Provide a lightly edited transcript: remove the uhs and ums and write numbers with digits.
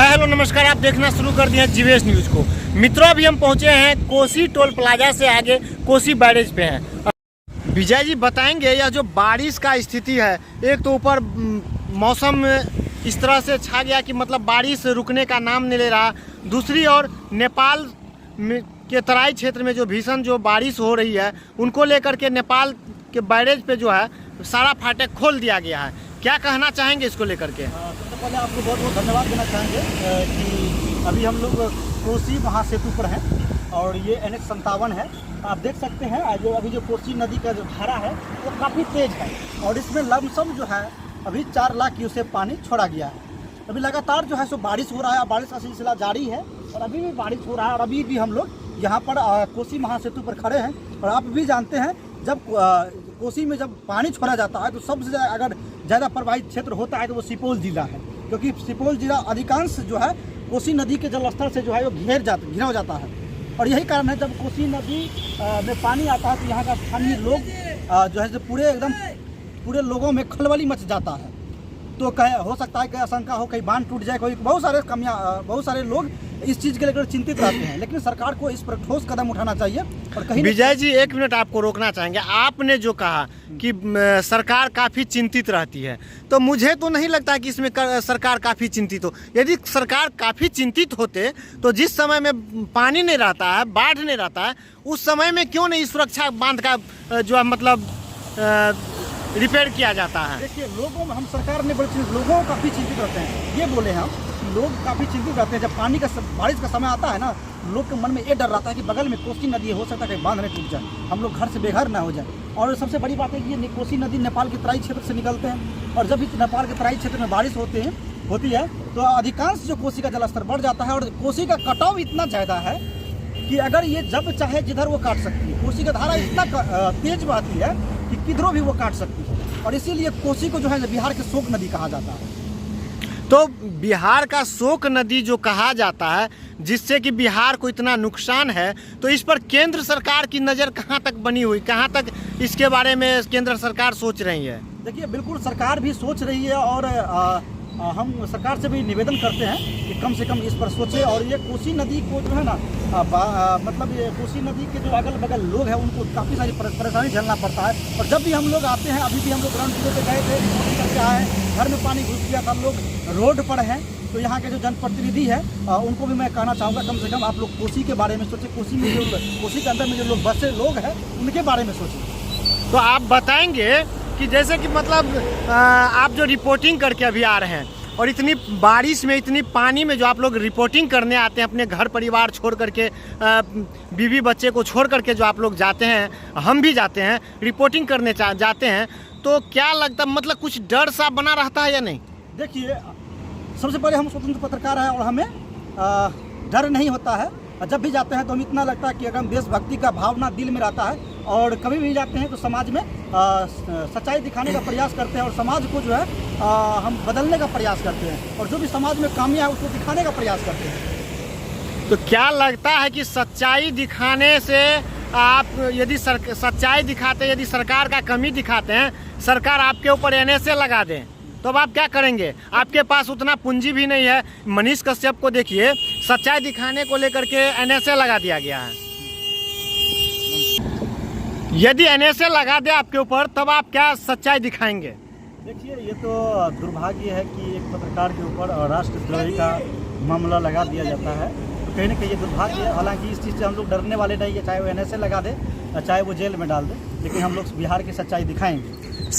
Hello नमस्कार, आप देखना शुरू कर दिए हैं जीवेश न्यूज़ को। मित्रों, अभी हम पहुंचे हैं कोसी टोल प्लाजा से आगे कोसी बैरेज पे हैं। विजय जी बताएंगे यह जो बारिश का स्थिति है, एक तो ऊपर मौसम इस तरह से छा गया कि मतलब बारिश रुकने का नाम नहीं ले रहा, दूसरी ओर नेपाल के तराई क्षेत्र में जो भीषण जो बारिश हो रही है उनको लेकर के नेपाल के बैरेज पे जो है सारा फाटक खोल दिया गया है। क्या कहना चाहेंगे इसको लेकर के? सबसे पहले आपको बहुत बहुत धन्यवाद देना चाहेंगे कि अभी हम लोग कोसी महासेतु पर हैं और ये NH 57 है। आप देख सकते हैं अभी जो कोसी नदी का जो धारा है वो काफ़ी तेज है और इसमें लमसम जो है अभी 4 लाख क्यूसेक पानी छोड़ा गया है। अभी लगातार जो है सो बारिश हो रहा है, बारिश का सिलसिला जारी है और अभी भी बारिश हो रहा है और अभी भी हम लोग यहाँ पर कोसी महासेतु पर खड़े हैं। और आप भी जानते हैं जब कोसी में जब पानी छोड़ा जाता है तो सबसे अगर ज़्यादा प्रभावित क्षेत्र होता है तो वो सुपौल जिला है, क्योंकि सुपौल जिला अधिकांश जो है कोसी नदी के जलस्तर से जो है वो घिरा हो जाता है। और यही कारण है जब कोसी नदी में पानी आता है तो यहाँ का स्थानीय लोग जो है पूरे लोगों में खलबली मच जाता है। तो हो सकता है कि आशंका हो कहीं बांध टूट जाए, कोई बहुत सारे लोग इस चीज़ के लेकर चिंतित रहते हैं, लेकिन सरकार को इस पर ठोस कदम उठाना चाहिए। और कहीं विजय जी 1 मिनट आपको रोकना चाहेंगे। आपने जो कहा कि सरकार काफ़ी चिंतित रहती है, तो मुझे तो नहीं लगता कि इसमें सरकार काफ़ी चिंतित हो। यदि सरकार काफ़ी चिंतित होते तो जिस समय में पानी नहीं रहता है, बाढ़ नहीं रहता है, उस समय में क्यों नहीं सुरक्षा बांध का जो है मतलब रिपेयर किया जाता है? देखिए, लोगों में हम सरकार ने लोगों काफ़ी चिंतित रहते हैं, ये बोले हम लोग काफ़ी चिंतित रहते हैं। जब बारिश का समय आता है ना, लोग के मन में ये डर रहता है कि बगल में कोसी नदी है, हो सकता है कहीं बांध नहीं टूट जाए, हम लोग घर से बेघर ना हो जाए। और सबसे बड़ी बात है कि ये कोसी नदी नेपाल के तराई क्षेत्र से निकलते हैं और जब इस नेपाल के तराई क्षेत्र में बारिश होती है तो अधिकांश जो कोसी का जलस्तर बढ़ जाता है और कोसी का कटाव इतना ज़्यादा है कि अगर ये जब चाहे जिधर वो काट सकती है। कोसी का धारा इतना तेज बहती है कि किधरों भी वो काट सकती है और इसीलिए कोसी को जो है बिहार की शोक नदी कहा जाता है। तो बिहार का शोक नदी जो कहा जाता है, जिससे कि बिहार को इतना नुकसान है, तो इस पर केंद्र सरकार की नज़र कहाँ तक बनी हुई, कहाँ तक इसके बारे में केंद्र सरकार सोच रही है? देखिए, बिल्कुल सरकार भी सोच रही है और हम सरकार से भी निवेदन करते हैं कि कम से कम इस पर सोचे। और ये कोसी नदी को जो है ना मतलब ये कोसी नदी के जो अगल बगल लोग हैं उनको काफ़ी सारी परेशानी झेलना पड़ता है। और जब भी हम लोग आते हैं, अभी भी हम लोग ग्राउंड जीरो पे गए थे, रिपोर्टिंग करके आए, घर में पानी घुस गया था, हम लोग रोड पर हैं। तो यहाँ के जो जनप्रतिनिधि है उनको भी मैं कहना चाहूँगा कम से कम आप लोग कोसी के बारे में सोचें, कोसी के अंदर में जो लोग बसे लोग हैं उनके बारे में सोचें। तो आप बताएंगे कि जैसे कि मतलब आप जो रिपोर्टिंग करके अभी आ रहे हैं और इतनी बारिश में, इतनी पानी में जो आप लोग रिपोर्टिंग करने आते हैं, अपने घर परिवार छोड़ करके, बीवी बच्चे को छोड़ करके जो आप लोग जाते हैं, हम भी जाते हैं रिपोर्टिंग करने जाते हैं, तो क्या लगता मतलब कुछ डर सा बना रहता है या नहीं? देखिए, सबसे पहले हम स्वतंत्र पत्रकार हैं और हमें डर नहीं होता है। जब भी जाते हैं तो हम इतना लगता है कि अगर देशभक्ति का भावना दिल में रहता है और कभी भी जाते हैं तो समाज में सच्चाई दिखाने का प्रयास करते हैं और समाज को जो है हम बदलने का प्रयास करते हैं और जो भी समाज में खामियां है उसको दिखाने का प्रयास करते हैं। तो क्या लगता है कि सच्चाई दिखाने से आप यदि सच्चाई दिखाते, यदि सरकार का कमी दिखाते हैं, सरकार आपके ऊपर NSA लगा दें, तो अब आप क्या करेंगे? आपके पास उतना पूंजी भी नहीं है। मनीष कश्यप को देखिए, सच्चाई दिखाने को लेकर के NSA लगा दिया गया है। यदि NSA लगा दे आपके ऊपर, तब आप क्या सच्चाई दिखाएंगे? देखिए, ये तो दुर्भाग्य है कि एक पत्रकार के ऊपर राष्ट्रद्रोही का मामला लगा दिया जाता है। तो कहीं ना कहीं ये दुर्भाग्य है। हालांकि इस चीज़ से हम लोग डरने वाले नहीं है, चाहे वो NSA लगा दे, चाहे वो जेल में डाल दे, लेकिन हम लोग बिहार की सच्चाई दिखाएंगे।